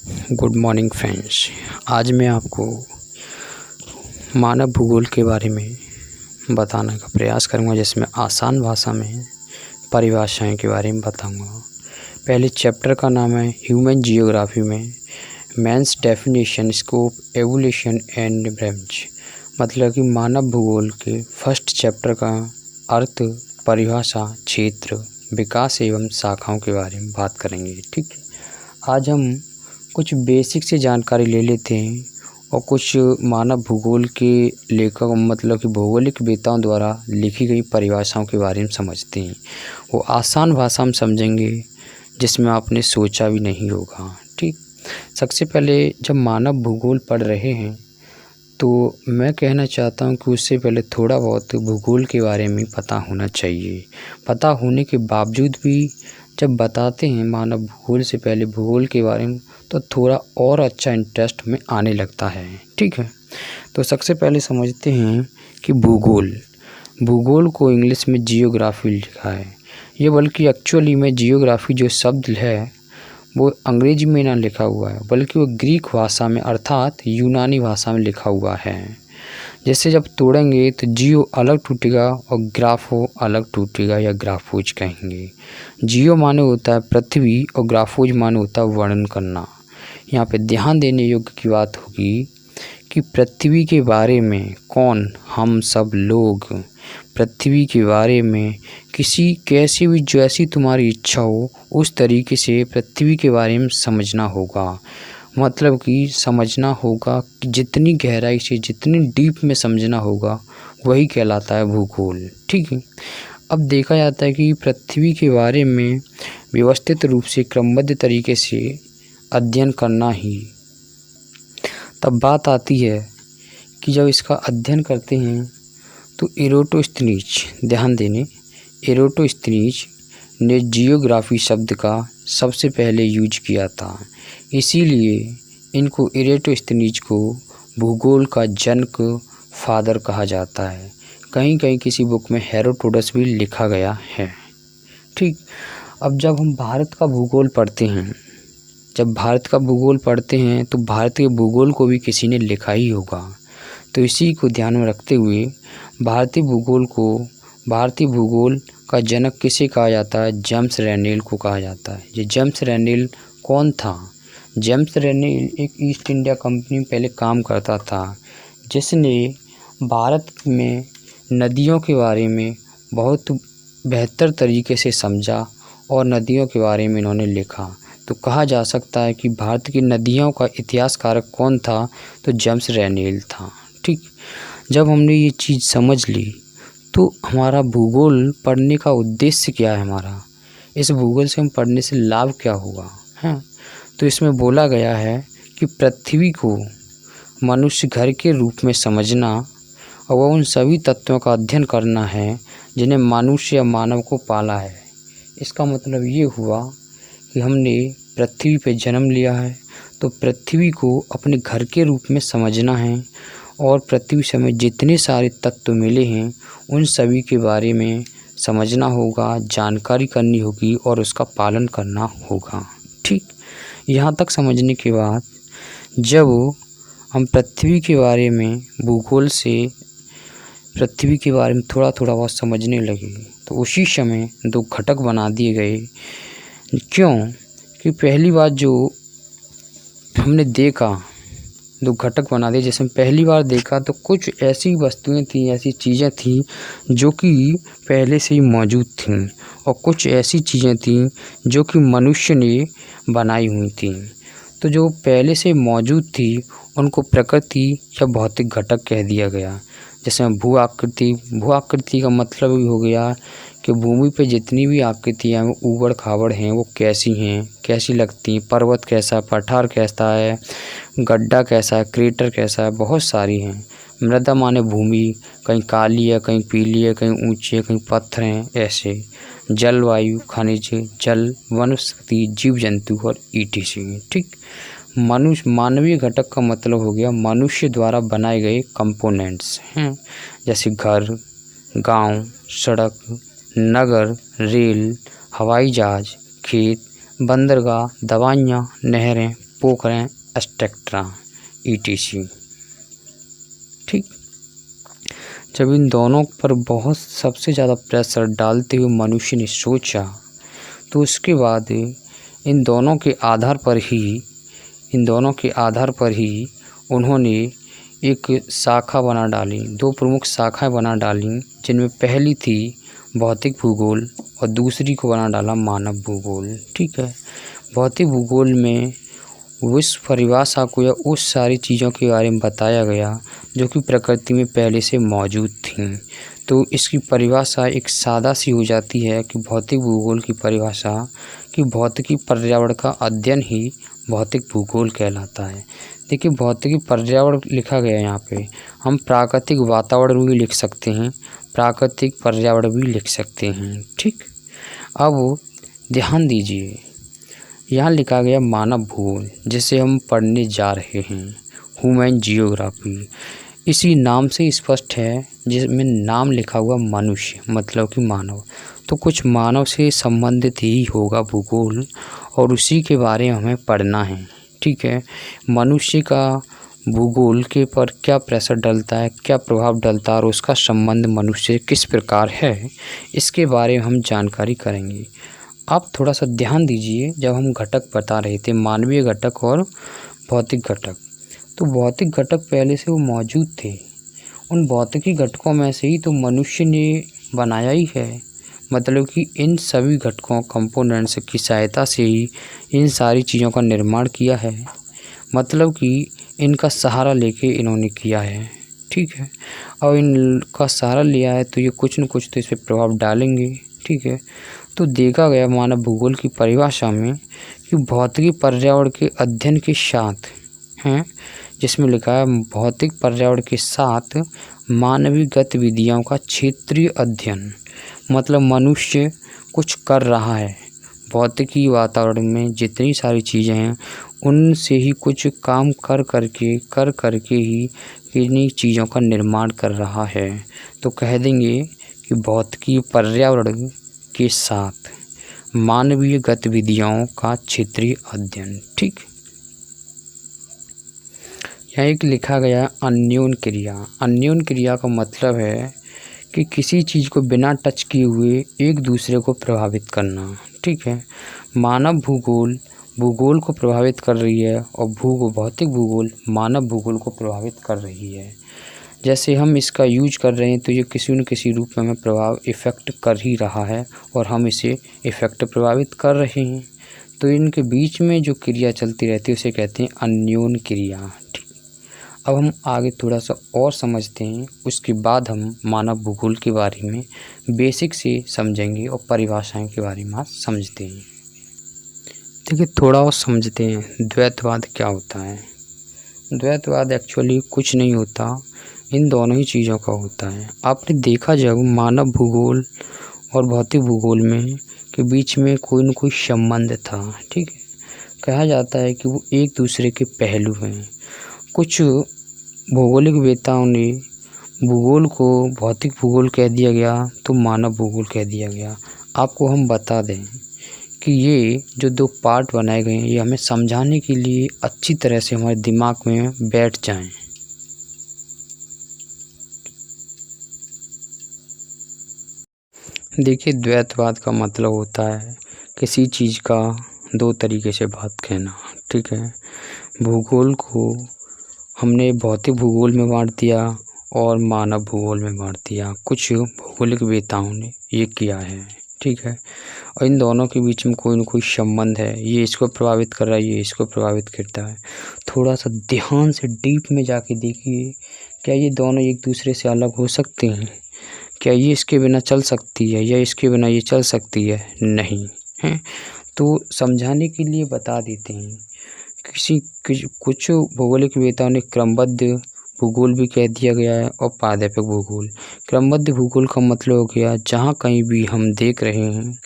Good morning friends. आज मैं आपको मानव भूगोल के बारे में बताने का प्रयास करूंगा, जिसमें आसान भाषा में परिभाषाएं के बारे में बताऊंगा। पहले चैप्टर का नाम है ह्यूमन जियोग्राफी में मैंस definition, scope, evolution and branch. मतलब कि मानव भूगोल के फर्स्ट चैप्टर का अर्थ, परिभाषा, क्षेत्र, विकास एवं शाखाओं के बारे में बात करेंगे। ठीक है, आज हम कुछ बेसिक से जानकारी ले लेते हैं और कुछ मानव भूगोल के लेखक मतलब कि भौगोलिक वेताओं द्वारा लिखी गई परिभाषाओं के बारे में समझते हैं। वो आसान भाषा में समझेंगे, जिसमें आपने सोचा भी नहीं होगा। ठीक, सबसे पहले जब मानव भूगोल पढ़ रहे हैं तो मैं कहना चाहता हूं कि उससे पहले थोड़ा बहुत भूगोल के बारे में पता होना चाहिए। पता होने के बावजूद भी जब बताते हैं मानव भूगोल से पहले भूगोल के बारे में, तो थोड़ा और अच्छा इंटरेस्ट में आने लगता है। ठीक है, तो सबसे पहले समझते हैं कि भूगोल को इंग्लिश में जियोग्राफी लिखा है। ये बल्कि एक्चुअली में जियोग्राफी जो शब्द है वो अंग्रेजी में ना लिखा हुआ है, बल्कि वो ग्रीक भाषा में अर्थात यूनानी भाषा में लिखा हुआ है। जैसे जब तोड़ेंगे तो जियो अलग टूटेगा और ग्राफो अलग टूटेगा या ग्राफोज कहेंगे। जियो माने होता है पृथ्वी और ग्राफोज माने होता है वर्णन करना। यहाँ पे ध्यान देने योग्य की बात होगी कि पृथ्वी के बारे में कौन, हम सब लोग पृथ्वी के बारे में किसी कैसी भी जैसी तुम्हारी इच्छा हो उस तरीके से पृथ्वी के बारे में समझना होगा। मतलब कि समझना होगा कि जितनी गहराई से, जितनी डीप में समझना होगा, वही कहलाता है भूगोल। ठीक है, अब देखा जाता है कि पृथ्वी के बारे में व्यवस्थित रूप से क्रमबद्ध तरीके से अध्ययन करना ही तब बात आती है कि जब इसका अध्ययन करते हैं तो एरोटोस्थनीज, ध्यान देने, एरोटोस्थनीज ने जियोग्राफी शब्द का सबसे पहले यूज किया था। इसीलिए इनको एरोटोस्थनीज को भूगोल का जनक फादर कहा जाता है। कहीं कहीं किसी बुक में हेरोडोटस भी लिखा गया है। ठीक, अब जब हम भारत का भूगोल पढ़ते हैं, तो भारत के भूगोल को भी किसी ने लिखा ही होगा। तो इसी को ध्यान में रखते हुए भारतीय भूगोल का जनक किसे कहा जाता है? जेम्स रैनेल को कहा जाता है। ये जेम्स रैनेल कौन था? जेम्स रैनेल एक ईस्ट इंडिया कंपनी में पहले काम करता था, जिसने भारत में नदियों के बारे में बहुत बेहतर तरीके से समझा और नदियों के बारे में इन्होंने लिखा। तो कहा जा सकता है कि भारत की नदियों का इतिहासकारक कौन था? तो जेम्स रैनेल था। ठीक, जब हमने ये चीज़ समझ ली तो हमारा भूगोल पढ़ने का उद्देश्य क्या है, हमारा इस भूगोल से हम पढ़ने से लाभ क्या होगा है। तो इसमें बोला गया है कि पृथ्वी को मनुष्य घर के रूप में समझना और उन सभी तत्वों का अध्ययन करना है जिन्हें मनुष्य या मानव को पाला है। इसका मतलब ये हुआ कि हमने पृथ्वी पे जन्म लिया है तो पृथ्वी को अपने घर के रूप में समझना है और पृथ्वी से हमें जितने सारे तत्व मिले हैं उन सभी के बारे में समझना होगा, जानकारी करनी होगी और उसका पालन करना होगा। ठीक, यहाँ तक समझने के बाद जब हम पृथ्वी के बारे में भूगोल से पृथ्वी के बारे में थोड़ा बहुत समझने लगे तो उसी समय दो घटक बना दिए गए। क्यों कि पहली बात जो हमने देखा, दो घटक बना दिए। जैसे पहली बार देखा तो कुछ ऐसी वस्तुएं थी, ऐसी चीज़ें थी जो कि पहले से ही मौजूद थीं और कुछ ऐसी चीज़ें थीं जो कि मनुष्य ने बनाई हुई थीं। तो जो पहले से मौजूद थी उनको प्रकृति या भौतिक घटक कह दिया गया। जैसे भू आकृति का मतलब भी हो गया कि भूमि पे जितनी भी आकृतियाँ हैं वो ऊबड़ खाबड़ हैं, वो कैसी हैं, कैसी लगती हैं, पर्वत कैसा है, पठार कैसा है, गड्ढा कैसा है, क्रेटर कैसा है, बहुत सारी हैं। मृदा माने भूमि, कहीं काली है, कहीं पीली है, कहीं ऊंची है, कहीं पत्थर हैं, ऐसे। जलवायु, खनिज, जल, वनस्पति, जीव जंतु और ETC। ठीक, मानवीय घटक का मतलब हो गया मनुष्य द्वारा बनाए गए कंपोनेंट्स हैं, जैसे घर, गांव, सड़क, नगर, रेल, हवाई जहाज, खेत, बंदरगाह, दवाइयाँ, नहरें, पोखरें, एस्टेक्ट्रा ETC। ठीक, जब इन दोनों पर बहुत सबसे ज़्यादा प्रेशर डालते हुए मनुष्य ने सोचा, तो उसके बाद इन दोनों के आधार पर ही उन्होंने एक शाखा बना डाली, दो प्रमुख शाखाएं बना डाली, जिनमें पहली थी भौतिक भूगोल और दूसरी को बना डाला मानव भूगोल। ठीक है, भौतिक भूगोल में उस परिभाषा को या उस सारी चीज़ों के बारे में बताया गया जो कि प्रकृति में पहले से मौजूद थीं। तो इसकी परिभाषा एक सादा सी हो जाती है कि भौतिक भूगोल की परिभाषा कि भौतिकी पर्यावरण का अध्ययन ही भौतिक भूगोल कहलाता है। देखिए, भौतिकी पर्यावरण लिखा गया है यहाँ पे, हम प्राकृतिक वातावरण भी लिख सकते हैं, प्राकृतिक पर्यावरण भी लिख सकते हैं। ठीक, अब ध्यान दीजिए, यहाँ लिखा गया मानव भूगोल, जिसे हम पढ़ने जा रहे हैं, ह्यूमन जियोग्राफी। इसी नाम से स्पष्ट है, जिसमें नाम लिखा हुआ मनुष्य मतलब कि मानव, तो कुछ मानव से संबंधित ही होगा भूगोल, और उसी के बारे में हमें पढ़ना है। ठीक है, मनुष्य का भूगोल के पर क्या प्रेशर डलता है, क्या प्रभाव डलता है और उसका संबंध मनुष्य से किस प्रकार है, इसके बारे में हम जानकारी करेंगे। आप थोड़ा सा ध्यान दीजिए, जब हम घटक बता रहे थे, मानवीय घटक और भौतिक घटक, तो भौतिक घटक पहले से वो मौजूद थे। उन भौतिकी घटकों में से ही तो मनुष्य ने बनाया ही है, मतलब कि इन सभी घटकों कंपोनेंट्स की सहायता से ही इन सारी चीज़ों का निर्माण किया है, मतलब कि इनका सहारा लेके इन्होंने किया है। ठीक है, और इनका सहारा लिया है तो ये कुछ न कुछ तो इस पर प्रभाव डालेंगे। ठीक है, तो देखा गया मानव भूगोल की परिभाषा में कि भौतिकी पर्यावरण के अध्ययन के साथ हैं, जिसमें लिखा है भौतिक पर्यावरण के साथ मानवीय गतिविधियों का क्षेत्रीय अध्ययन, मतलब मनुष्य कुछ कर रहा है, भौतिकी वातावरण में जितनी सारी चीज़ें हैं उनसे ही कुछ काम कर करके ही इन्हीं चीज़ों का निर्माण कर रहा है। तो कह देंगे कि भौतिकी पर्यावरण के साथ मानवीय गतिविधियों का क्षेत्रीय अध्ययन। ठीक, यहाँ एक लिखा गया अन्योन क्रिया। अन्योन क्रिया का मतलब है कि किसी चीज़ को बिना टच किए हुए एक दूसरे को प्रभावित करना। ठीक है, मानव भूगोल भूगोल को प्रभावित कर रही है और भौतिक भूगोल मानव भूगोल को प्रभावित कर रही है। जैसे हम इसका यूज कर रहे हैं तो ये किसी न किसी रूप में हमें प्रभाव इफ़ेक्ट कर ही रहा है और हम इसे इफ़ेक्ट प्रभावित कर रहे हैं। तो इनके बीच में जो क्रिया चलती रहती है उसे कहते हैं अन्योन क्रिया। ठीक, अब हम आगे थोड़ा सा और समझते हैं, उसके बाद हम मानव भूगोल के बारे में बेसिक से समझेंगे और परिभाषाएं के बारे में समझते हैं। देखिए, थोड़ा और समझते हैं द्वैतवाद क्या होता है। द्वैतवाद एक्चुअली कुछ नहीं होता, इन दोनों ही चीज़ों का होता है। आपने देखा जब मानव भूगोल और भौतिक भूगोल में के बीच में कोई न कोई संबंध था। ठीक है, कहा जाता है कि वो एक दूसरे के पहलू हैं। कुछ भौगोलिक वेताओं ने भूगोल को भौतिक भूगोल कह दिया गया तो मानव भूगोल कह दिया गया। आपको हम बता दें कि ये जो दो पार्ट बनाए गए हैं ये हमें समझाने के लिए अच्छी तरह से हमारे दिमाग में बैठ जाएं। देखिए, द्वैतवाद का मतलब होता है किसी चीज़ का दो तरीके से बात कहना। ठीक है, भूगोल को हमने भौतिक भूगोल में बांट दिया और मानव भूगोल में बांट दिया। कुछ भौगोलिक वेताओं ने ये किया है। ठीक है, और इन दोनों के बीच में कोई न कोई संबंध है, ये इसको प्रभावित कर रहा है, ये इसको प्रभावित करता है। थोड़ा सा ध्यान से डीप में जाके देखिए, क्या ये दोनों एक दूसरे से अलग हो सकते हैं? क्या ये इसके बिना चल सकती है या इसके बिना ये चल सकती है? नहीं है। तो समझाने के लिए बता देते हैं, कुछ भौगोलिक वेताओं ने क्रमबद्ध भूगोल भी कह दिया गया है और पादप भूगोल। क्रमबद्ध भूगोल का मतलब हो गया जहाँ कहीं भी हम देख रहे हैं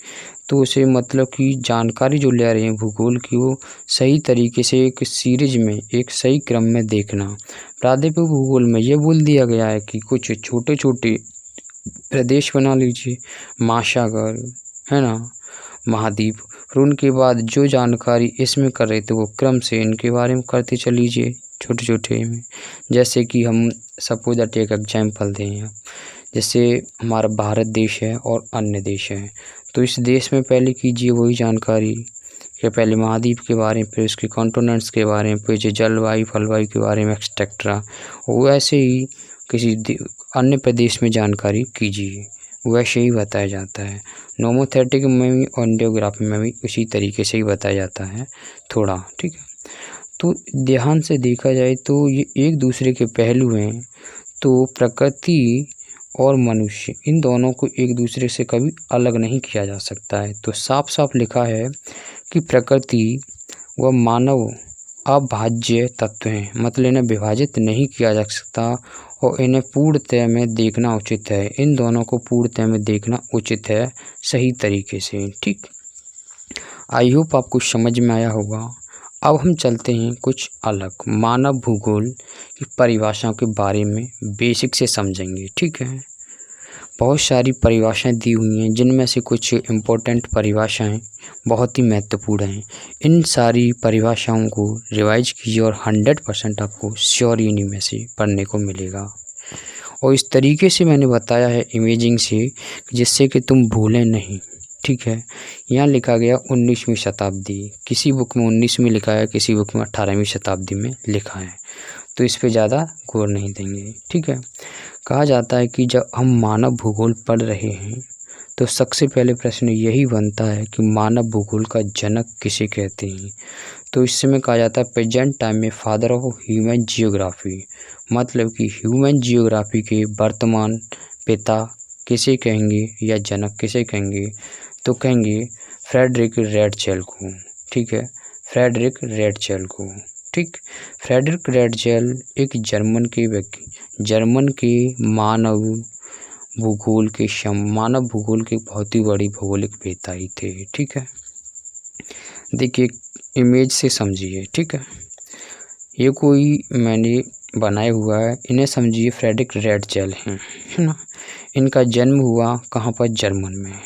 तो उसे मतलब कि जानकारी जो ले रहे हैं भूगोल की वो सही तरीके से एक सीरीज में एक सही क्रम में देखना। प्रादेशिक भूगोल में ये बोल दिया गया है कि कुछ छोटे छोटे प्रदेश बना लीजिए, महासागर है ना, महाद्वीप, फिर उनके बाद जो जानकारी इसमें कर रहे थे वो क्रम से इनके बारे में करते चलीजिए छोटे छोटे में। जैसे कि हम सपोज दैट एक एग्जाम्पल दें, जैसे हमारा भारत देश है और अन्य देश है, तो इस देश में पहले कीजिए वही जानकारी कि पहले महाद्वीप के बारे में, फिर उसके कॉन्टिनेंट्स के बारे में, फिर जो जलवायु फलवायु के बारे में एक्सेट्रा। वैसे ही किसी अन्य प्रदेश में जानकारी कीजिए, वैसे ही बताया जाता है। नोमोथेटिक में भी और एंजियोग्राफी में भी उसी तरीके से ही बताया जाता है थोड़ा, ठीक है। तो ध्यान से देखा जाए तो ये एक दूसरे के पहलू हैं। तो प्रकृति और मनुष्य, इन दोनों को एक दूसरे से कभी अलग नहीं किया जा सकता है। तो साफ साफ लिखा है कि प्रकृति व मानव अभाज्य तत्व हैं, मतलब इन्हें विभाजित नहीं किया जा सकता और इन्हें पूर्णतः में देखना उचित है। इन दोनों को पूर्णतः में देखना उचित है सही तरीके से, ठीक। आई होप आपको समझ में आया होगा। अब हम चलते हैं कुछ अलग मानव भूगोल की परिभाषाओं के बारे में बेसिक से समझेंगे, ठीक है। बहुत सारी परिभाषाएं दी हुई हैं, जिनमें से कुछ इम्पोर्टेंट परिभाषाएं बहुत ही महत्वपूर्ण हैं। इन सारी परिभाषाओं को रिवाइज कीजिए और 100% आपको श्योर इन्हीं में से पढ़ने को मिलेगा। और इस तरीके से मैंने बताया है इमेजिंग से, जिससे कि तुम भूलें नहीं, ठीक है। यहाँ लिखा गया 19वीं शताब्दी, किसी बुक में 19 में लिखा है, किसी बुक में 18वीं शताब्दी में लिखा है, तो इस पे ज़्यादा गौर नहीं देंगे, ठीक है। कहा जाता है कि जब हम मानव भूगोल पढ़ रहे हैं तो सबसे पहले प्रश्न यही बनता है कि मानव भूगोल का जनक किसे कहते हैं। तो इस समय कहा जाता है प्रेजेंट टाइम में फादर ऑफ ह्यूमन जियोग्राफी, मतलब कि ह्यूमन जियोग्राफी के वर्तमान पिता किसे कहेंगे या जनक किसे कहेंगे, तो कहेंगे फ्रेडरिक रेडचेल को, ठीक है, फ्रेडरिक रेडचेल को, ठीक। फ्रेडरिक रेडचेल एक जर्मन के मानव भूगोल के बहुत ही बड़ी भौगोलिक वेत्ता ही थे, ठीक है। देखिए इमेज से समझिए, ठीक है। ये कोई मैंने बनाया हुआ है, इन्हें समझिए फ्रेडरिक रेडचेल हैं, है ना। इनका जन्म हुआ कहाँ पर, जर्मन में।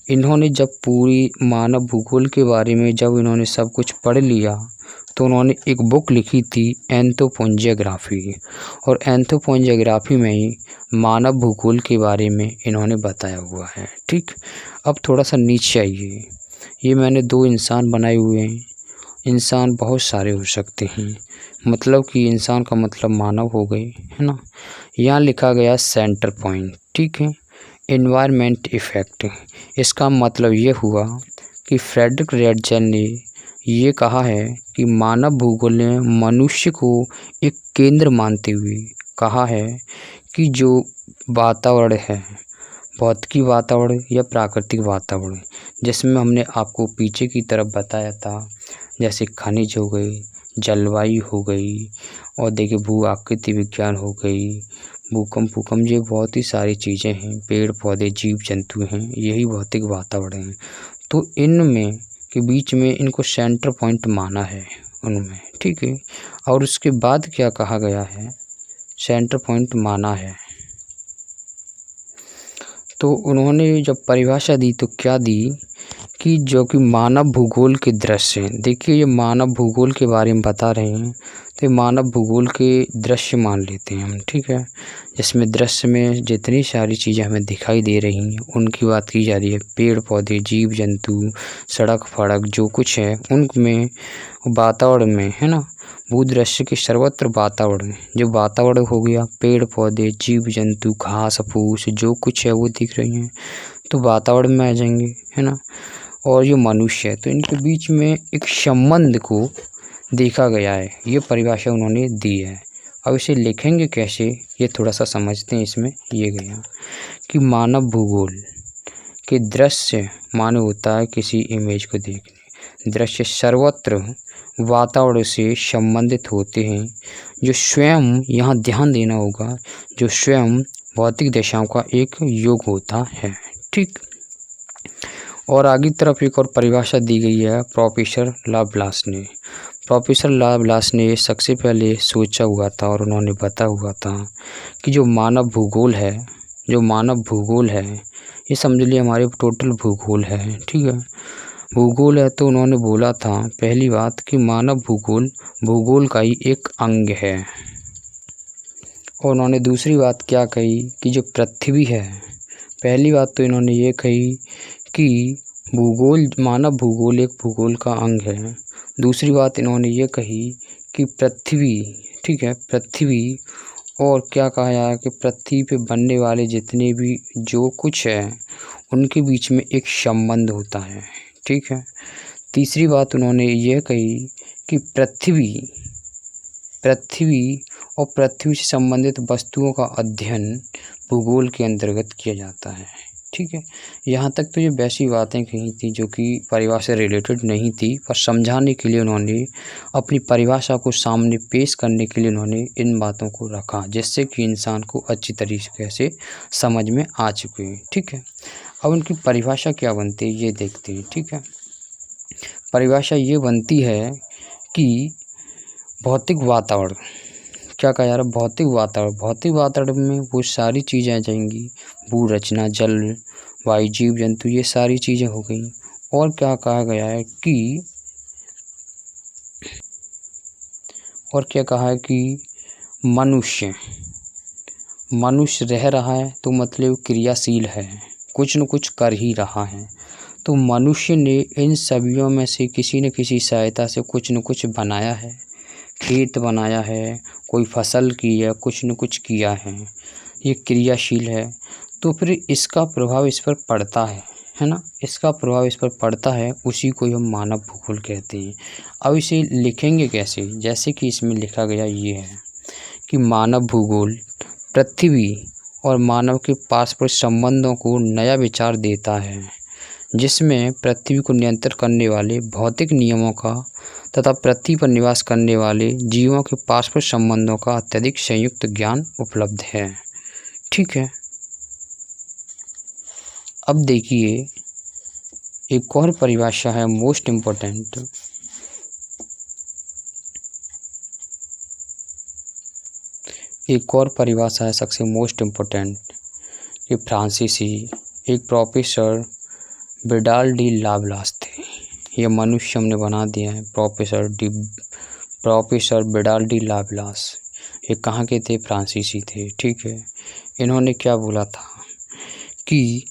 इन्होंने जब पूरी मानव भूगोल के बारे में जब इन्होंने सब कुछ पढ़ लिया तो उन्होंने एक बुक लिखी थी एंथ्रोपोजियोग्राफी, और एंथ्रोपोजियोग्राफी में ही मानव भूगोल के बारे में इन्होंने बताया हुआ है, ठीक। अब थोड़ा सा नीचे आइए, ये मैंने 2 इंसान बनाए हुए हैं। इंसान बहुत सारे हो सकते हैं, मतलब कि इंसान का मतलब मानव हो गए, है ना। यहाँ लिखा गया सेंटर पॉइंट, ठीक है, एनवायरनमेंट इफेक्ट। इसका मतलब ये हुआ कि फ्रेडरिक रेडचेल ने ये कहा है कि मानव भूगोल ने मनुष्य को एक केंद्र मानते हुए कहा है कि जो वातावरण है, भौतिकी वातावरण या प्राकृतिक वातावरण, जिसमें हमने आपको पीछे की तरफ बताया था, जैसे खनिज हो गई, जलवायु हो गई, और देखिए भू आकृति विज्ञान हो गई, भूकंप, ये बहुत ही सारी चीज़ें हैं, पेड़ पौधे जीव जंतु हैं, यही भौतिक वातावरण है। तो इनमें के बीच में इनको सेंटर पॉइंट माना है उनमें, ठीक है। और उसके बाद क्या कहा गया है, सेंटर पॉइंट माना है। तो उन्होंने जब परिभाषा दी तो क्या दी कि जो कि मानव भूगोल के दृश्य, देखिए ये मानव भूगोल के बारे में बता रहे हैं, तो मानव भूगोल के दृश्य मान लेते हैं हम, ठीक है। जिसमें दृश्य में जितनी सारी चीज़ें हमें दिखाई दे रही हैं उनकी बात की जा रही है, पेड़ पौधे जीव जंतु सड़क फड़क जो कुछ है उनमें, वातावरण में, है ना। भूदृश्य के सर्वत्र वातावरण, जो वातावरण हो गया, पेड़ पौधे जीव जंतु घास फूस जो कुछ है वो दिख रही हैं, तो वातावरण में आ जाएंगे, है ना। और जो मनुष्य है, तो इनके बीच में एक संबंध को देखा गया है, ये परिभाषा उन्होंने दी है। अब इसे लिखेंगे कैसे, ये थोड़ा सा समझते हैं। इसमें ये गया कि मानव भूगोल के दृश्य माने होता है किसी इमेज को देखने, दृश्य सर्वत्र वातावरण से संबंधित होते हैं, जो स्वयं, यहाँ ध्यान देना होगा, जो स्वयं भौतिक दिशाओं का एक योग होता है, ठीक। और आगे तरफ एक और परिभाषा दी गई है प्रोफेसर लाप्लास ने। प्रोफेसर लाप्लास ने सबसे पहले सोचा हुआ था और उन्होंने बताया हुआ था कि जो मानव भूगोल है, ये समझ लिए हमारे टोटल भूगोल है, ठीक है। भूगोल है तो उन्होंने बोला था पहली बात कि मानव भूगोल भूगोल का ही एक अंग है। और उन्होंने दूसरी बात क्या कही कि जो पृथ्वी है, पहली बात तो इन्होंने ये कही कि भूगोल मानव भूगोल एक भूगोल का अंग है। दूसरी बात इन्होंने ये कही कि पृथ्वी, ठीक है, पृथ्वी, और क्या कहा है कि पृथ्वी पे बनने वाले जितने भी जो कुछ है उनके बीच में एक संबंध होता है, ठीक है। तीसरी बात उन्होंने यह कही कि पृथ्वी और पृथ्वी से संबंधित वस्तुओं का अध्ययन भूगोल के अंतर्गत किया जाता है, ठीक है। यहाँ तक तो ये वैसी बातें कही थी जो कि परिभाषा से रिलेटेड नहीं थी, पर समझाने के लिए उन्होंने अपनी परिभाषा को सामने पेश करने के लिए उन्होंने इन बातों को रखा, जिससे कि इंसान को अच्छी तरीके से समझ में आ चुके हैं, ठीक है। अब उनकी परिभाषा क्या बनती है ये देखते हैं, ठीक है। परिभाषा ये बनती है कि भौतिक वातावरण, क्या कहा जा रहा है, भौतिक वातावरण में वो सारी चीज़ें आ जाएंगी, भू रचना, जल, वायु, जीव जंतु, ये सारी चीज़ें हो गई। और क्या कहा गया है कि मनुष्य रह रहा है तो मतलब क्रियाशील है, कुछ न कुछ कर ही रहा है। तो मनुष्य ने इन सभी में से किसी न किसी सहायता से कुछ न कुछ बनाया है, खेत बनाया है, कोई फसल की है, कुछ न कुछ किया है, ये क्रियाशील है। तो फिर इसका प्रभाव इस पर पड़ता है ना, इसका प्रभाव इस पर पड़ता है, उसी को हम मानव भूगोल कहते हैं। अब इसे लिखेंगे कैसे, जैसे कि इसमें लिखा गया ये है कि मानव भूगोल पृथ्वी और मानव के पारस्परिक संबंधों को नया विचार देता है, जिसमें पृथ्वी को नियंत्रित करने वाले भौतिक नियमों का तथा पृथ्वी पर निवास करने वाले जीवों के पारस्परिक संबंधों का अत्यधिक संयुक्त ज्ञान उपलब्ध है, ठीक है। अब देखिए एक और परिभाषा है मोस्ट इम्पोर्टेंट, एक और परिभाषा है सबसे मोस्ट इम्पोर्टेंट, ये फ्रांसीसी एक प्रोफेसर विडाल डी लाब्लास थे, ये मनुष्य हमने बना दिया है, प्रोफेसर विडाल डी लाब्लास। ये कहाँ के थे, फ्रांसीसी थे, ठीक है। इन्होंने क्या बोला था कि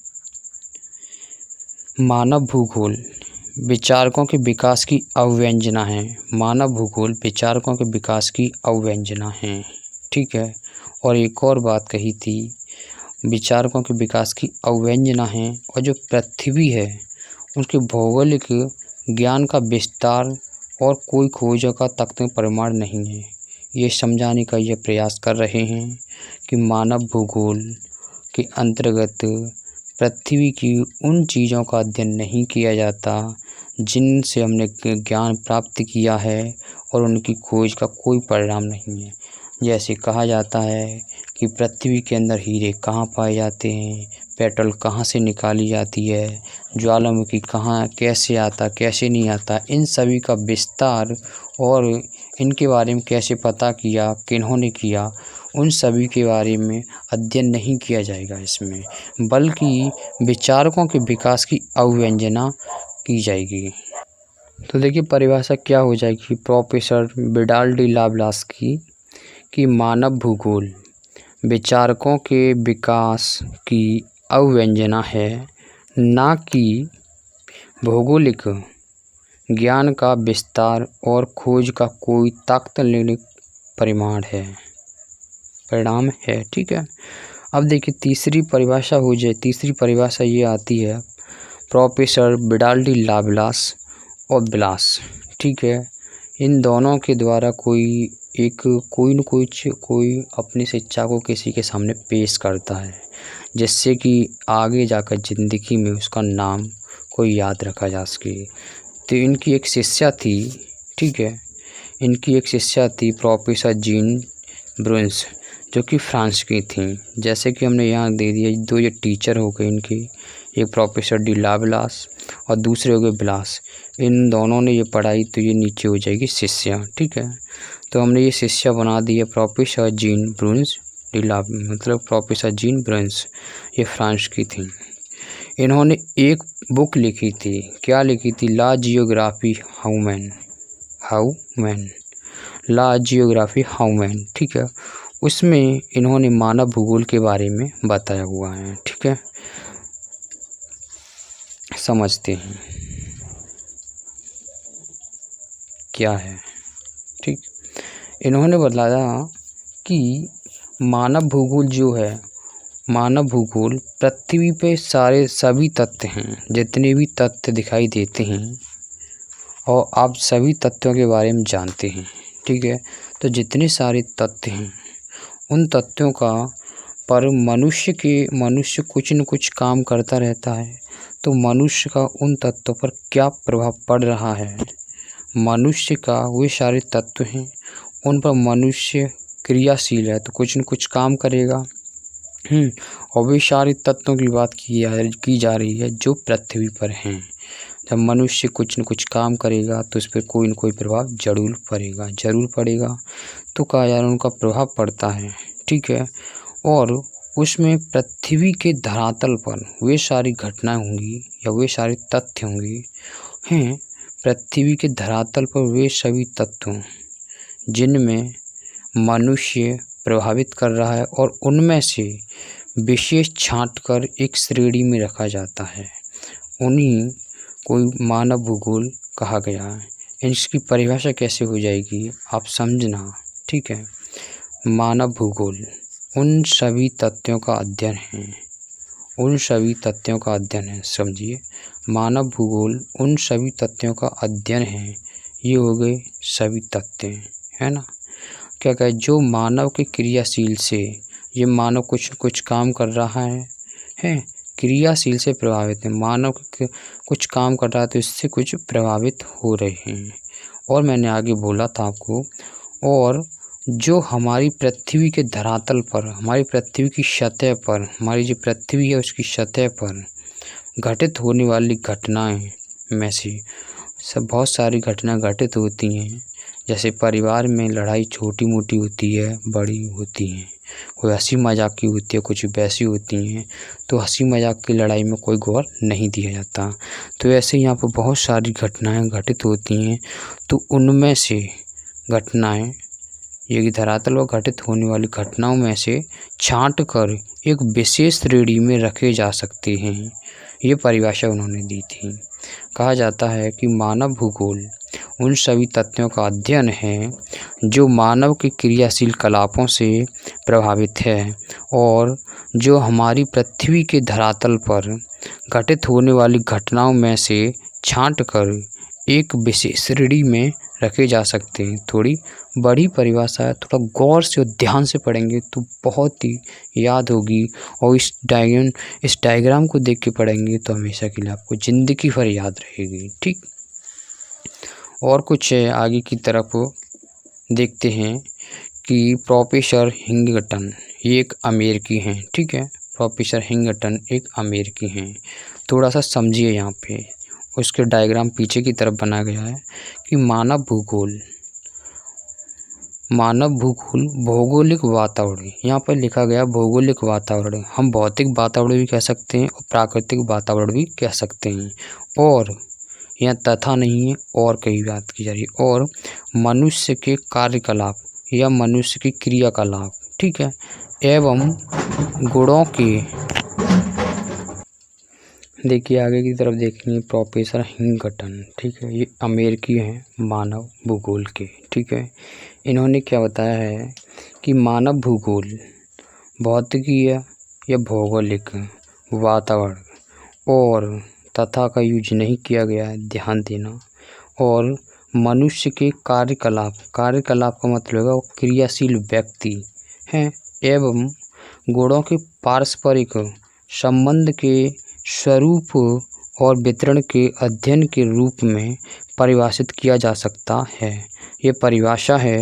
मानव भूगोल विचारकों के विकास की अवव्यंजना है, मानव भूगोल विचारकों के विकास की अवव्यंजना है, ठीक है। और एक और बात कही थी, विचारकों के विकास की अवव्यंजना है, और जो पृथ्वी है उनके भौगोलिक ज्ञान का विस्तार और कोई खोज का तक प्रमाण नहीं है। ये समझाने का यह प्रयास कर रहे हैं कि मानव भूगोल के अंतर्गत पृथ्वी की उन चीज़ों का अध्ययन नहीं किया जाता जिनसे हमने ज्ञान प्राप्त किया है, और उनकी खोज का कोई परिणाम नहीं है। जैसे कहा जाता है कि पृथ्वी के अंदर हीरे कहाँ पाए जाते हैं, पेट्रोल कहाँ से निकाली जाती है, ज्वालामुखी कहाँ कैसे आता कैसे नहीं आता, इन सभी का विस्तार और इनके बारे में कैसे पता किया, किन्होंने किया, उन सभी के बारे में अध्ययन नहीं किया जाएगा इसमें, बल्कि विचारकों के विकास की अवव्यंजना की जाएगी। तो देखिए परिभाषा क्या हो जाएगी प्रोफेसर विडाल डी लाब्लास की कि मानव भूगोल विचारकों के विकास की अवव्यंजना है, ना कि भौगोलिक ज्ञान का विस्तार और खोज का कोई तात्कालिक परिणाम है, ठीक है। अब देखिए तीसरी परिभाषा हो जाए, तीसरी परिभाषा ये आती है प्रोफेसर विडाल डी लाब्लास और ब्लास, ठीक है। इन दोनों के द्वारा कोई अपनी शिक्षा को किसी के सामने पेश करता है, जिससे कि आगे जाकर ज़िंदगी में उसका नाम कोई याद रखा जा सके। तो इनकी एक शिष्या थी, ठीक है, इनकी एक शिष्या थी प्रोफेसर जीन ब्रुन्स, जो कि फ्रांस की थी। जैसे कि हमने यहाँ दे दिया, दो ये टीचर हो गए इनके, एक प्रोफेसर डी लाब्लास और दूसरे हो गए ब्लास। इन दोनों ने ये पढ़ाई, तो ये नीचे हो जाएगी शिष्या, ठीक है। तो हमने ये शिष्या बना दी है प्रोफेसर जीन ब्रुन्स डी लाब, मतलब प्रोफेसर जीन ब्रुन्स, ये फ्रांस की थी। इन्होंने एक बुक लिखी थी, क्या लिखी थी? ला जियोग्राफी ह्यूमन, ला जियोग्राफी ह्यूमन, ठीक है। उसमें इन्होंने मानव भूगोल के बारे में बताया हुआ है, ठीक है। समझते हैं क्या है, ठीक। इन्होंने बताया कि मानव भूगोल जो है, मानव भूगोल पृथ्वी पे सारे सभी तथ्य हैं, जितने भी तथ्य दिखाई देते हैं और आप सभी तथ्यों के बारे में जानते हैं, ठीक है। तो जितने सारे तथ्य हैं उन तथ्यों का पर मनुष्य कुछ न कुछ काम करता रहता है, तो मनुष्य का उन तथ्यों पर क्या प्रभाव पड़ रहा है, मनुष्य का वे सारे तत्व हैं उन पर मनुष्य क्रियाशील है तो कुछ न कुछ काम करेगा। और वे सारे तत्वों की बात की जा रही है जो पृथ्वी पर हैं। जब मनुष्य कुछ न कुछ काम करेगा तो उस पर कोई न कोई प्रभाव जरूर पड़ेगा। तो कहा जा रहा है उनका प्रभाव पड़ता है, ठीक है। और उसमें पृथ्वी के धरातल पर वे सारी घटनाएं होंगी या वे सारे तथ्य होंगे हैं, पृथ्वी के धरातल पर वे सभी तत्व जिनमें मनुष्य प्रभावित कर रहा है और उनमें से विशेष छांटकर एक श्रेणी में रखा जाता है, उन्हीं कोई मानव भूगोल कहा गया है। इसकी परिभाषा कैसे हो जाएगी आप समझना, ठीक है। मानव भूगोल उन सभी तथ्यों का अध्ययन है, समझिए। मानव भूगोल उन सभी तथ्यों का अध्ययन है, ये हो गए सभी तथ्य, है ना। क्या कहे, जो मानव के क्रियाशील से, ये मानव कुछ काम कर रहा है क्रियाशील से प्रभावित है, मानव कुछ काम कर रहा है तो इससे कुछ प्रभावित हो रहे हैं। और मैंने आगे बोला था आपको, और जो हमारी पृथ्वी के धरातल पर, हमारी पृथ्वी की सतह पर, हमारी जो पृथ्वी है उसकी सतह पर घटित होने वाली घटनाएं में से सब बहुत सारी घटनाएं घटित होती हैं। जैसे परिवार में लड़ाई छोटी मोटी होती है, बड़ी होती हैं, कोई हंसी मजाक की होती है, कुछ वैसी होती हैं। तो हंसी मजाक की लड़ाई में कोई गौर नहीं दिया जाता। तो ऐसे यहाँ पर बहुत सारी घटनाएं घटित होती हैं। तो उनमें से घटनाएं, ये धरातल पर घटित होने वाली घटनाओं में से छांट कर एक विशेष श्रेणी में रखे जा सकते हैं, ये परिभाषा उन्होंने दी थी। कहा जाता है कि मानव भूगोल उन सभी तथ्यों का अध्ययन है जो मानव के क्रियाशील कलापों से प्रभावित है और जो हमारी पृथ्वी के धरातल पर घटित होने वाली घटनाओं में से छांट कर एक विशेष श्रेणी में रखे जा सकते हैं। थोड़ी बड़ी परिभाषा है, थोड़ा गौर से और ध्यान से पढ़ेंगे तो बहुत ही याद होगी, और इस डायग्राम को देख के पढ़ेंगे तो हमेशा के लिए आपको ज़िंदगी भर याद रहेगी, ठीक। और कुछ आगे की तरफ देखते हैं कि प्रोफेसर हिंगटन, ये एक अमेरिकी हैं, ठीक है। प्रोफेसर हिंगटन एक अमेरिकी हैं। थोड़ा सा समझिए, यहाँ पे उसके डायग्राम पीछे की तरफ बना गया है कि मानव भूगोल भौगोलिक वातावरण, यहाँ पर लिखा गया भौगोलिक वातावरण, हम भौतिक वातावरण भी कह सकते हैं और प्राकृतिक वातावरण भी कह सकते हैं। और यहाँ तथा नहीं है, और कई बात की जा रही है, और मनुष्य के कार्यकलाप या मनुष्य की क्रियाकलाप, ठीक है, एवं गुणों के, देखिए आगे की तरफ देखेंगे प्रोफेसर हिंगटन, ठीक है, ये अमेरिकी हैं मानव भूगोल के, ठीक है। इन्होंने क्या बताया है कि मानव भूगोल भौतिकीय या भौगोलिक वातावरण और तथा का यूज नहीं किया गया है, ध्यान देना। और मनुष्य के कार्यकलाप का मतलब होगा वो क्रियाशील व्यक्ति हैं, एवं गुणों के पारस्परिक संबंध के स्वरूप और वितरण के अध्ययन के रूप में परिभाषित किया जा सकता है। ये परिभाषा है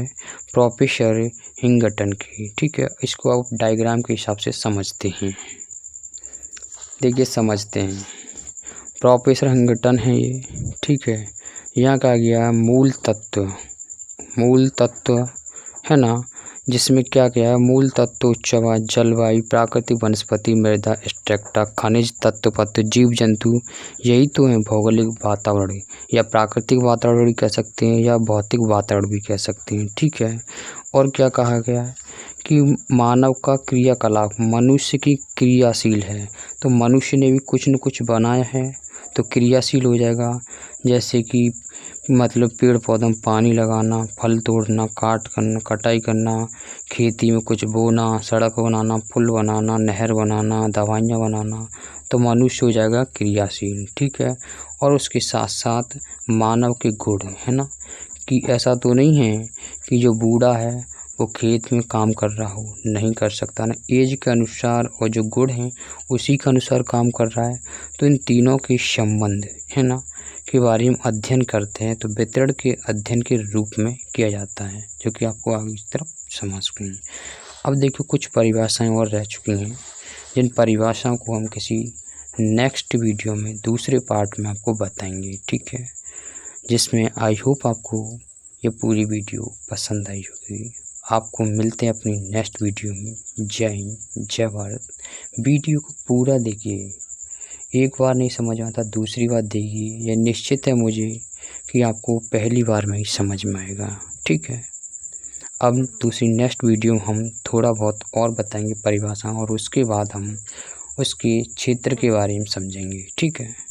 प्रोफेसर हिंगटन की, ठीक है। इसको आप डायग्राम के हिसाब से समझते हैं। देखिए समझते हैं, प्रोफेसर हिंगटन है ये, ठीक है। यहाँ कहा गया मूल तत्व है ना, जिसमें क्या क्या है, मूल तत्व, उच्च आवाज, जलवायु, प्राकृतिक वनस्पति, मृदा, स्ट्रक्टा, खनिज तत्व, पत्व, जीव जंतु, यही तो है भौगोलिक वातावरण, या प्राकृतिक वातावरण भी कह सकते हैं या भौतिक वातावरण भी कह सकते हैं। ठीक है। और क्या कहा गया है कि मानव का क्रियाकलाप, मनुष्य की क्रियाशील है, तो मनुष्य ने भी कुछ न कुछ बनाया है तो क्रियाशील हो जाएगा। जैसे कि मतलब पेड़ पौधों में पानी लगाना, फल तोड़ना, कटाई करना, खेती में कुछ बोना, सड़क बनाना, पुल बनाना, नहर बनाना, दवाइयाँ बनाना, तो मनुष्य हो जाएगा क्रियाशील। ठीक है। और उसके साथ साथ मानव के गुण है ना, कि ऐसा तो नहीं है कि जो बूढ़ा है वो खेत में काम कर रहा हो, नहीं कर सकता ना, एज के अनुसार और जो गुण हैं उसी के अनुसार काम कर रहा है। तो इन तीनों के संबंध है ना के बारे में अध्ययन करते हैं, तो वितरण के अध्ययन के रूप में किया जाता है, जो कि आपको आगे इस तरफ समझ सकते हैं। अब देखो कुछ परिभाषाएं और रह चुकी हैं, जिन परिभाषाओं को हम किसी नेक्स्ट वीडियो में दूसरे पार्ट में आपको बताएंगे। ठीक है। जिसमें आई होप आपको ये पूरी वीडियो पसंद आई होगी। आपको मिलते हैं अपनी नेक्स्ट वीडियो में। जय हिंद, जय भारत। वीडियो को पूरा देखिए, एक बार नहीं समझ में आता दूसरी बार देखिए, यह निश्चित है मुझे कि आपको पहली बार में ही समझ में आएगा। ठीक है। अब दूसरी नेक्स्ट वीडियो में हम थोड़ा बहुत और बताएंगे परिभाषा, और उसके बाद हम उसके क्षेत्र के बारे में समझेंगे। ठीक है।